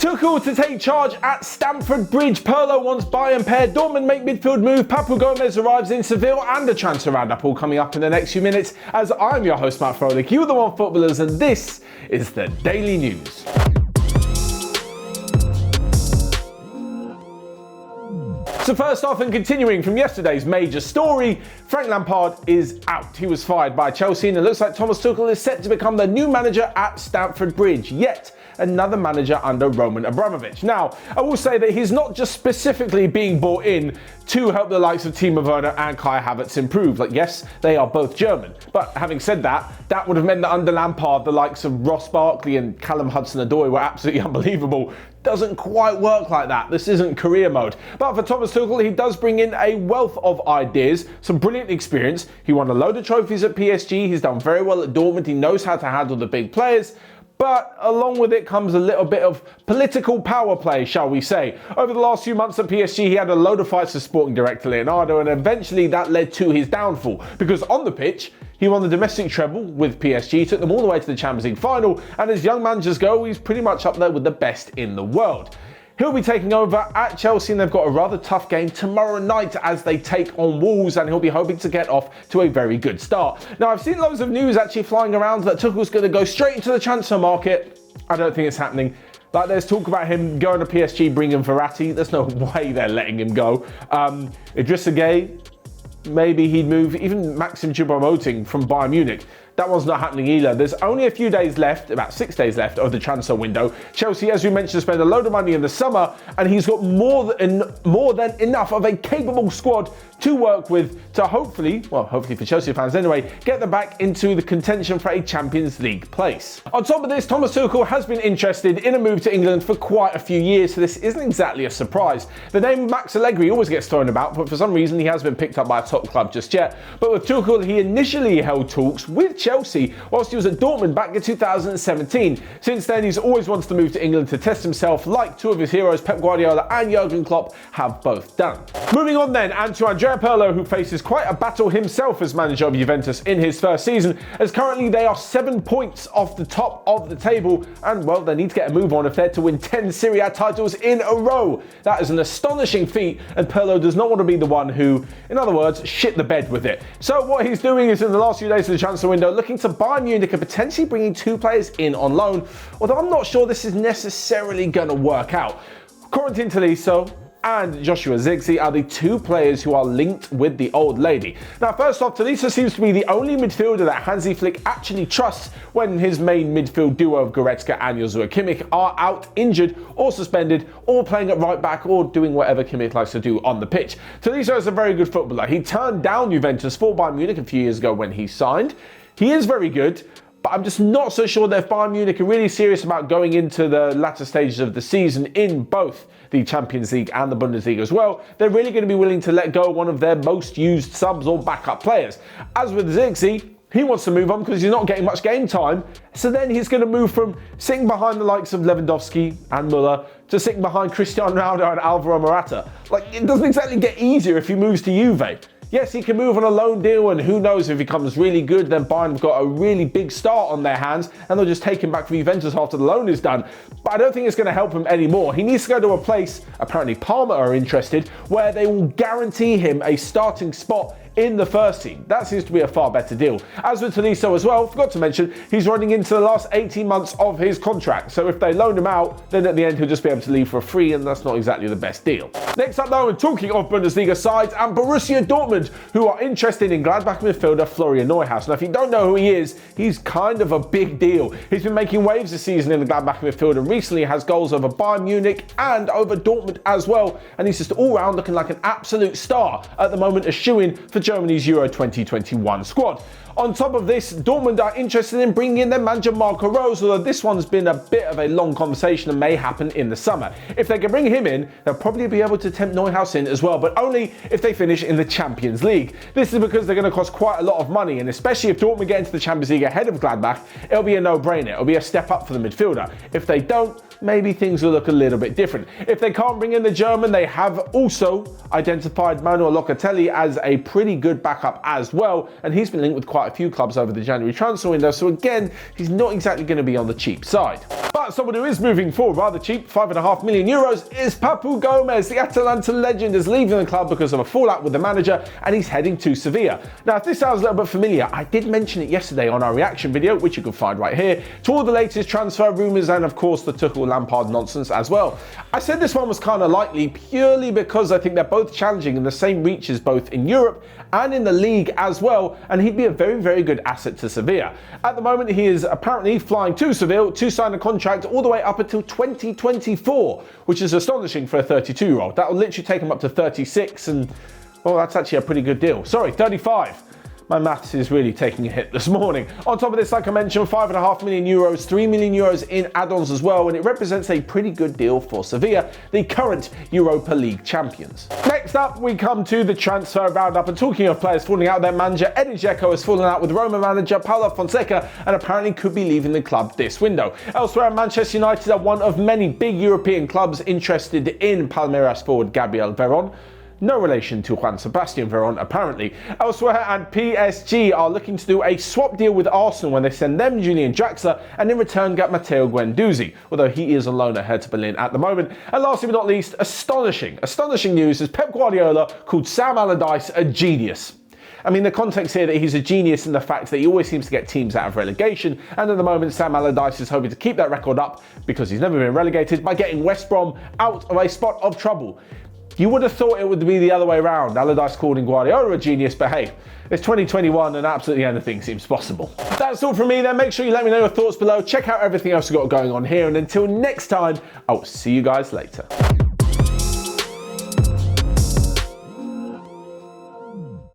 Tuchel to take charge at Stamford Bridge. Pirlo wants Bayern pair. Dortmund make midfield move. Papu Gomez arrives in Sevilla, and a transfer roundup all coming up in the next few minutes. As I'm your host, Matt Froelich, you are the One Footballers, and this is the Daily News. So first off, and continuing from yesterday's major story, Frank Lampard is out. He was fired by Chelsea, and it looks like Thomas Tuchel is set to become the new manager at Stamford Bridge. Yet another manager under Roman Abramovich. Now, I will say that he's not just specifically being brought in to help the likes of Timo Werner and Kai Havertz improve. Like, yes, they are both German. But having said that, that would have meant that under Lampard, the likes of Ross Barkley and Callum Hudson-Odoi were absolutely unbelievable. Doesn't quite work like that. This isn't career mode. But for Thomas Tuchel, he does bring in a wealth of ideas, some brilliant experience. He won a load of trophies at PSG. He's done very well at Dortmund. He knows how to handle the big players. But along with it comes a little bit of political power play, shall we say. Over the last few months at PSG, he had a load of fights with sporting director Leonardo, and eventually that led to his downfall. Because on the pitch, he won the domestic treble with PSG, took them all the way to the Champions League final, and as young managers go, he's pretty much up there with the best in the world. He'll be taking over at Chelsea, and they've got a rather tough game tomorrow night as they take on Wolves, and he'll be hoping to get off to a very good start. Now, I've seen loads of news actually flying around that Tuchel's going to go straight into the transfer market. I don't think it's happening. Like, there's talk about him going to PSG, bringing Verratti. There's no way they're letting him go. Idrissa Gueye, maybe he'd move. Even Maxim Choupo-Moting from Bayern Munich. That one's not happening either. There's only a few days left, about 6 days left of the transfer window. Chelsea, as we mentioned, spent a load of money in the summer, and he's got more than enough of a capable squad to work with to hopefully for Chelsea fans anyway, get them back into the contention for a Champions League place. On top of this, Thomas Tuchel has been interested in a move to England for quite a few years, so this isn't exactly a surprise. The name Max Allegri always gets thrown about, but for some reason he hasn't been picked up by a top club just yet. But with Tuchel, he initially held talks with Chelsea whilst he was at Dortmund back in 2017. Since then, he's always wanted to move to England to test himself, like two of his heroes, Pep Guardiola and Jurgen Klopp, have both done. Moving on then, and to Andrea Pirlo, who faces quite a battle himself as manager of Juventus in his first season, as currently they are 7 points off the top of the table, and well, they need to get a move on if they're to win 10 Serie A titles in a row. That is an astonishing feat, and Pirlo does not want to be the one who, in other words, shit the bed with it. So what he's doing is, in the last few days of the transfer window, looking to Bayern Munich and potentially bringing 2 players in on loan, although I'm not sure this is necessarily going to work out. Juventus and Tolisso and Joshua Zirkzee are the 2 players who are linked with the old lady. Now, first off, Tolisso seems to be the only midfielder that Hansi Flick actually trusts when his main midfield duo of Goretzka and Joshua Kimmich are out injured or suspended or playing at right back or doing whatever Kimmich likes to do on the pitch. Tolisso is a very good footballer. He turned down Juventus for Bayern Munich a few years ago when he signed. He is very good, but I'm just not so sure that if Bayern Munich are really serious about going into the latter stages of the season in both the Champions League and the Bundesliga as well, they're really going to be willing to let go of one of their most used subs or backup players. As with Zirkzee, he wants to move on because he's not getting much game time, so then he's going to move from sitting behind the likes of Lewandowski and Muller to sitting behind Cristiano Ronaldo and Alvaro Morata. Like, it doesn't exactly get easier if he moves to Juve. Yes, he can move on a loan deal, and who knows, if he becomes really good, then Bayern have got a really big start on their hands, and they'll just take him back from Juventus after the loan is done. But I don't think it's going to help him anymore. He needs to go to a place, apparently Parma are interested, where they will guarantee him a starting spot in the first team. That seems to be a far better deal. As with Tolisso as well, forgot to mention, he's running into the last 18 months of his contract. So if they loan him out, then at the end he'll just be able to leave for free, and that's not exactly the best deal. Next up though, and talking of Bundesliga sides and Borussia Dortmund, who are interested in Gladbach midfielder Florian Neuhaus. Now, if you don't know who he is, he's kind of a big deal. He's been making waves this season in the Gladbach midfield, and recently has goals over Bayern Munich and over Dortmund as well. And he's just all round looking like an absolute star at the moment, a shoo-in for Germany's Euro 2021 squad. On top of this, Dortmund are interested in bringing in their manager Marco Rose, although this one's been a bit of a long conversation and may happen in the summer. If they can bring him in, they'll probably be able to tempt Neuhaus in as well, but only if they finish in the Champions League. This is because they're going to cost quite a lot of money, and especially if Dortmund get into the Champions League ahead of Gladbach, it'll be a no-brainer. It'll be a step up for the midfielder. If they don't, maybe things will look a little bit different. If they can't bring in the German, they have also identified Manuel Locatelli as a pretty good backup as well, and he's been linked with quite a few clubs over the January transfer window, so again, he's not exactly going to be on the cheap side. But someone who is moving forward rather cheap, €5.5 million, is Papu Gomez. The Atalanta legend is leaving the club because of a fallout with the manager, and he's heading to Sevilla. Now, if this sounds a little bit familiar, I did mention it yesterday on our reaction video, which you can find right here, to all the latest transfer rumours and, of course, the Tuchel Lampard nonsense as well. I said this one was kind of likely purely because I think they're both challenging in the same reaches both in Europe and in the league as well, and he'd be a very, very good asset to Sevilla. At the moment, he is apparently flying to Seville to sign a contract all the way up until 2024, which is astonishing for a 32-year-old. That will literally take him up to 36, and well, that's actually a pretty good deal. Sorry, 35. My maths is really taking a hit this morning. On top of this, like I mentioned, €5.5 million, €3 million in add-ons as well, and it represents a pretty good deal for Sevilla, the current Europa League champions. Next up, we come to the transfer roundup, and talking of players falling out, their manager Edin Dzeko has fallen out with Roma manager Paulo Fonseca and apparently could be leaving the club this window. Elsewhere, Manchester United are one of many big European clubs interested in Palmeiras forward Gabriel Veron. No relation to Juan Sebastian Veron, apparently. Elsewhere, and PSG are looking to do a swap deal with Arsenal when they send them Julian Draxler and in return get Matteo Guendouzi, although he is alone ahead to Berlin at the moment. And lastly but not least, astonishing news is Pep Guardiola called Sam Allardyce a genius. I mean, the context here that he's a genius in the fact that he always seems to get teams out of relegation, and at the moment Sam Allardyce is hoping to keep that record up because he's never been relegated by getting West Brom out of a spot of trouble. You would have thought it would be the other way around. Allardyce calling Guardiola a genius, but hey, it's 2021 and absolutely anything seems possible. That's all from me then. Make sure you let me know your thoughts below. Check out everything else we've got going on here, and until next time, I'll see you guys later.